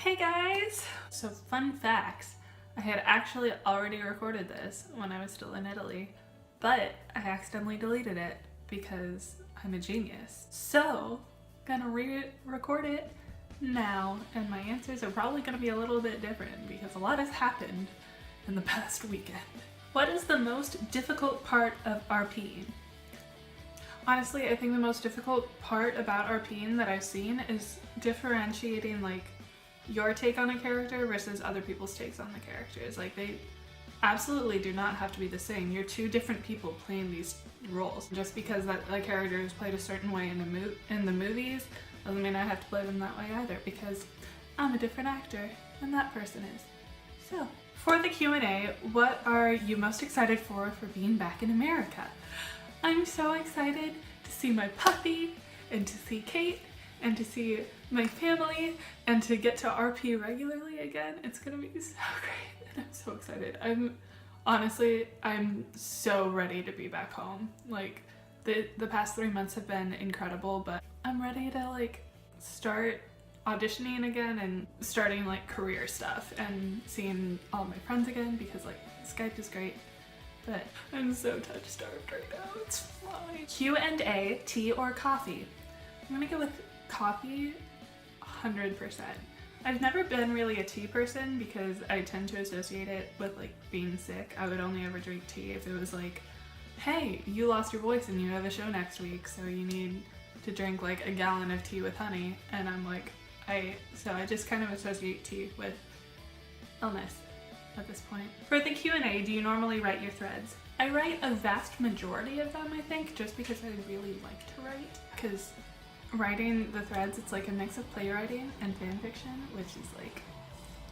Hey guys! So fun facts, I had actually already recorded this when I was still in Italy, but I accidentally deleted it because I'm a genius. So, gonna re-record it now, and my answers are probably gonna be a little bit different because a lot has happened in the past weekend. What is the most difficult part of RPing? Honestly, I think the most difficult part about RPing that I've seen is differentiating like your take on a character versus other people's takes on the characters. Like, they absolutely do not have to be the same. You're two different people playing these roles. Just because that a character is played a certain way in the movies doesn't mean I have to play them that way either, because I'm a different actor and that person is. So, for the Q&A, what are you most excited for being back in America? I'm so excited to see my puppy and to see Kate and to see my family and to get to RP regularly again. It's gonna be so great and I'm so excited. I'm so ready to be back home. Like, the past 3 months have been incredible, but I'm ready to like start auditioning again and starting like career stuff and seeing all my friends again, because like Skype is great. But I'm so touch-starved right now, it's fine. Q&A, tea or coffee? I'm gonna go with coffee, 100%. I've never been really a tea person because I tend to associate it with like being sick. I would only ever drink tea if it was like, hey, you lost your voice and you have a show next week, so you need to drink like a gallon of tea with honey. And I'm like, I just kind of associate tea with illness at this point. For the Q&A, do you normally write your threads? I write a vast majority of them, I think, just because I really like to write. Because writing the threads, it's like a mix of playwriting and fan fiction, which is like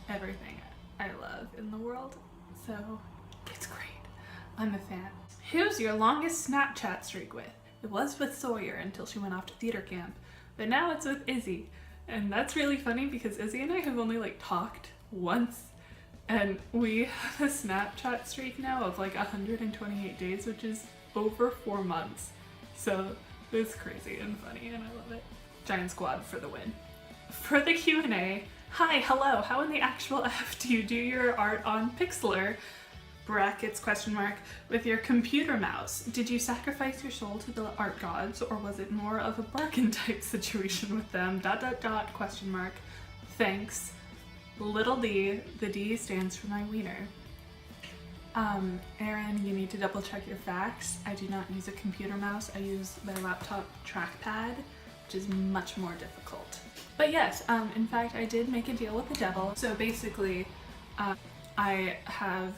everything I love in the world. So it's great. I'm a fan. Who's your longest Snapchat streak with? It was with Sawyer until she went off to theater camp, but now it's with Izzy. And that's really funny because Izzy and I have only like talked once, and we have a Snapchat streak now of like 128 days, which is over 4 months. So it's crazy and funny and I love it. Giant squad for the win. For the Q&A, hi, hello, how in the actual F do you do your art on Pixlr, brackets, question mark, with your computer mouse? Did you sacrifice your soul to the art gods, or was it more of a bargain type situation with them, ... question mark, thanks, little d, the D stands for my wiener. Erin, you need to double check your facts. I do not use a computer mouse. I use my laptop trackpad, which is much more difficult. But yes, in fact, I did make a deal with the devil. So basically, I have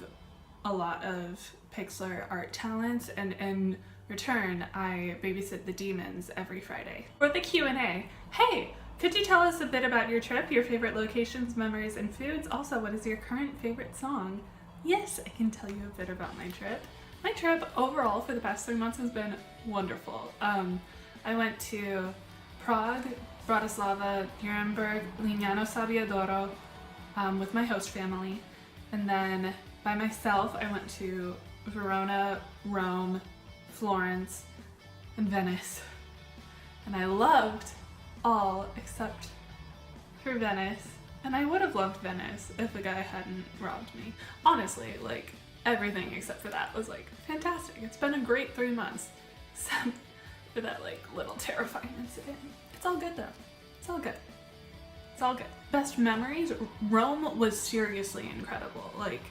a lot of Pixlr art talents, and in return, I babysit the demons every Friday. For the Q&A, hey! Could you tell us a bit about your trip, your favorite locations, memories, and foods? Also, what is your current favorite song? Yes, I can tell you a bit about my trip. My trip overall for the past 3 months has been wonderful. I went to Prague, Bratislava, Nuremberg, Lignano Sabbiadoro with my host family. And then by myself, I went to Verona, Rome, Florence, and Venice. And I loved all except for Venice. And I would have loved Venice if the guy hadn't robbed me. Honestly, like, everything except for that was like fantastic. It's been a great 3 months, except for that like little terrifying incident. It's all good though. It's all good. It's all good. Best memories? Rome was seriously incredible. Like,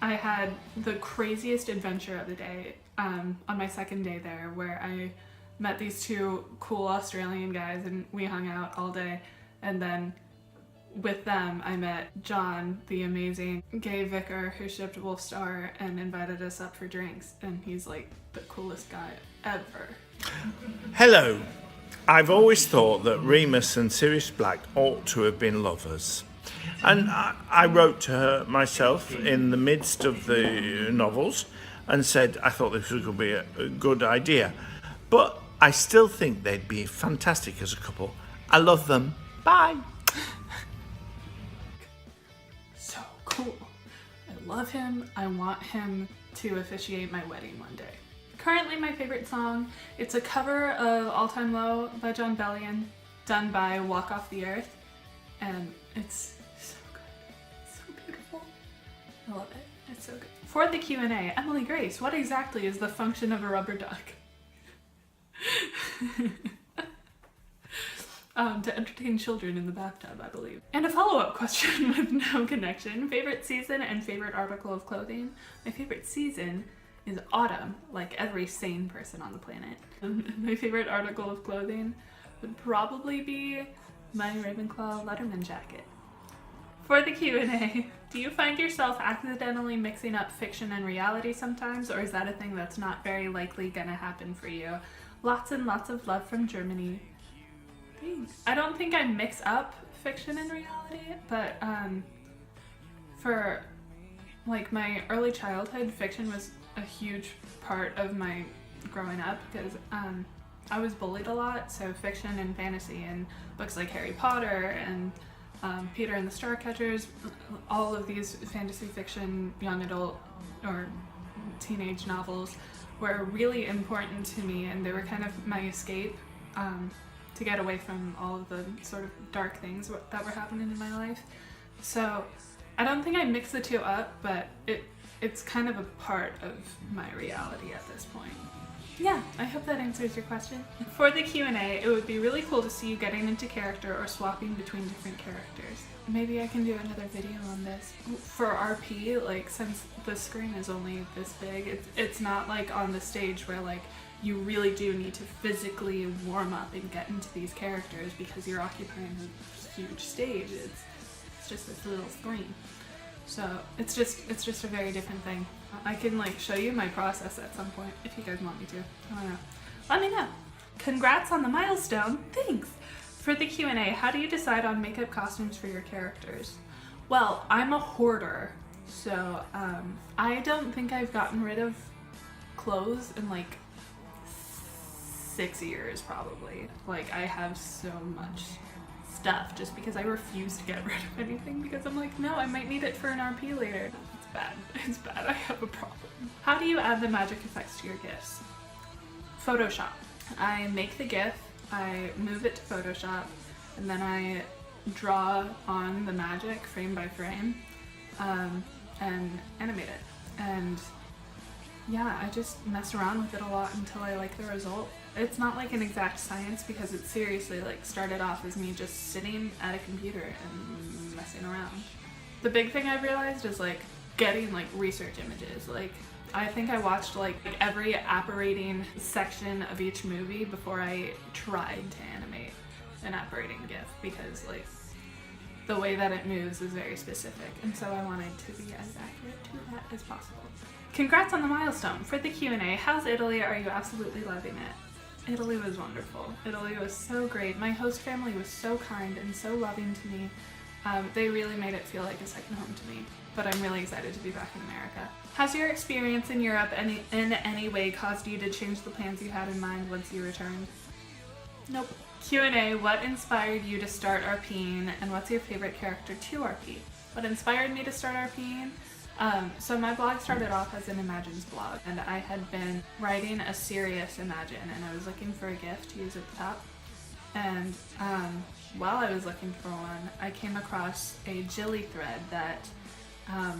I had the craziest adventure of the day on my second day there, where I met these two cool Australian guys and we hung out all day, and then with them, I met John, the amazing gay vicar who shipped Wolfstar and invited us up for drinks, and he's like the coolest guy ever. Hello. I've always thought that Remus and Sirius Black ought to have been lovers. And I wrote to her myself in the midst of the novels and said I thought this would be a good idea. But I still think they'd be fantastic as a couple. I love them. Bye. Cool. I love him. I want him to officiate my wedding one day. Currently my favorite song, it's a cover of All Time Low by John Bellion, done by Walk Off the Earth, and it's I love it. It's so good. For the Q&A, Emily Grace, what exactly is the function of a rubber duck? To entertain children in the bathtub, I believe. And a follow-up question with no connection. Favorite season and favorite article of clothing? My favorite season is autumn, like every sane person on the planet. My favorite article of clothing would probably be my Ravenclaw Letterman jacket. For the Q&A, do you find yourself accidentally mixing up fiction and reality sometimes, or is that a thing that's not very likely gonna happen for you? Lots and lots of love from Germany. Thanks. I don't think I mix up fiction and reality, but for like my early childhood, fiction was a huge part of my growing up because I was bullied a lot, so fiction and fantasy and books like Harry Potter and Peter and the Starcatchers, all of these fantasy fiction, young adult or teenage novels were really important to me, and they were kind of my escape to get away from all of the sort of dark things that were happening in my life. So I don't think I mix the two up, but it's kind of a part of my reality at this point. Yeah, I hope that answers your question. For the Q&A, it would be really cool to see you getting into character or swapping between different characters. Maybe I can do another video on this. For RP, like, since the screen is only this big, it's not like on the stage where like you really do need to physically warm up and get into these characters because you're occupying a huge stage. It's just this little screen. So it's just a very different thing. I can like show you my process at some point if you guys want me to. I don't know. Let me know. Congrats on the milestone. Thanks. For the Q&A, how do you decide on makeup costumes for your characters? Well, I'm a hoarder, so I don't think I've gotten rid of clothes in like 6 years probably. Like I have so much stuff just because I refuse to get rid of anything because I'm like, no, I might need it for an RP later. It's bad. It's bad. I have a problem. How do you add the magic effects to your GIFs? Photoshop. I make the GIF, I move it to Photoshop, and then I draw on the magic frame by frame and animate it. And yeah, I just mess around with it a lot until I like the result. It's not like an exact science because it seriously like started off as me just sitting at a computer and messing around. The big thing I've realized is like getting like research images. Like I think I watched like every apparating section of each movie before I tried to animate an apparating GIF because like the way that it moves is very specific, and so I wanted to be as accurate to that as possible. Congrats on the milestone. For the Q&A, how's Italy? Are you absolutely loving it? Italy was wonderful. Italy was so great. My host family was so kind and so loving to me. They really made it feel like a second home to me, but I'm really excited to be back in America. Has your experience in Europe in any way caused you to change the plans you had in mind once you returned? Nope. Q&A, what inspired you to start RPing, and what's your favorite character to RP? What inspired me to start RPing? So my blog started off as an Imagines blog, and I had been writing a serious Imagine, and I was looking for a GIF to use at the top. And while I was looking for one, I came across a Jilly thread that I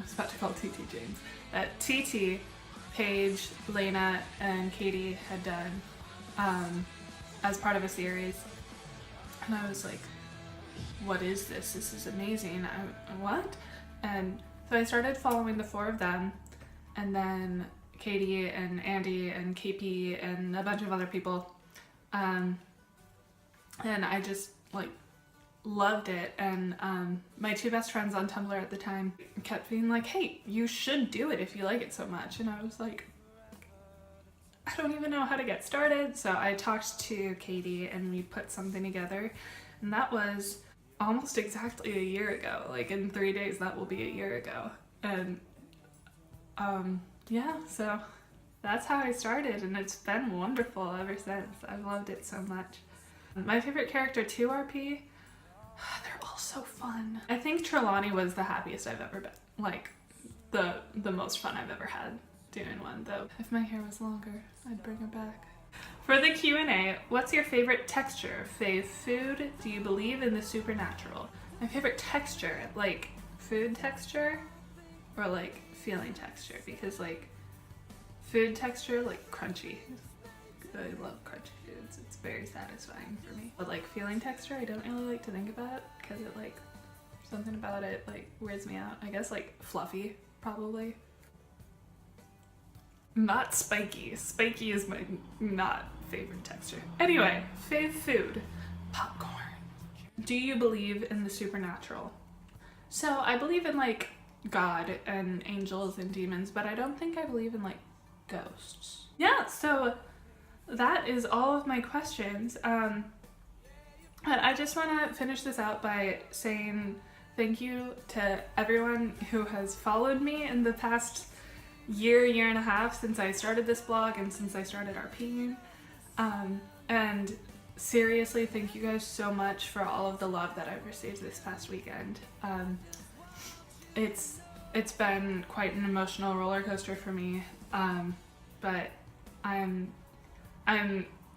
was about to call TT James, that TT, Paige, Lena, and Katie had done as part of a series. And I was like, what is this? This is amazing. What? And so I started following the four of them, and then Katie and Andy and KP and a bunch of other people. And I just like loved it. And my two best friends on Tumblr at the time kept being like, hey, you should do it if you like it so much. And I was like, I don't even know how to get started. So I talked to Katie and we put something together, and that was almost exactly a year ago. Like in 3 days that will be a year ago. And yeah, so that's how I started, and it's been wonderful ever since. I've loved it so much. My favorite character to RP, they're all so fun. I think Trelawney was the happiest I've ever been. Like the most fun I've ever had doing one, though. If my hair was longer, I'd bring her back. For the Q&A, what's your favorite texture? Fave food? Do you believe in the supernatural? My favorite texture, like food texture? or like feeling texture, because like food texture, like crunchy. I love crunchy foods. It's very satisfying for me. But like feeling texture, I don't really like to think about because it like, something about it like weirds me out. I guess like fluffy, probably. Not spiky. Spiky is my not favorite texture. Anyway, fave food. Popcorn. Do you believe in the supernatural? So I believe in like God and angels and demons, but I don't think I believe in like ghosts. Yeah, so that is all of my questions. But I just want to finish this out by saying thank you to everyone who has followed me in the past year and a half since I started this blog and since I started RPing. And seriously, thank you guys so much for all of the love that I've received this past weekend. It's been quite an emotional roller coaster for me, but I'm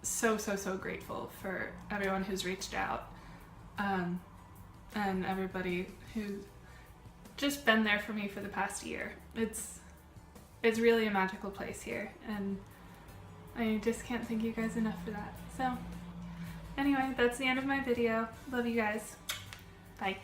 so grateful for everyone who's reached out, and everybody who's just been there for me for the past year. It's really a magical place here, and I just can't thank you guys enough for that. So anyway, that's the end of my video. Love you guys. Bye.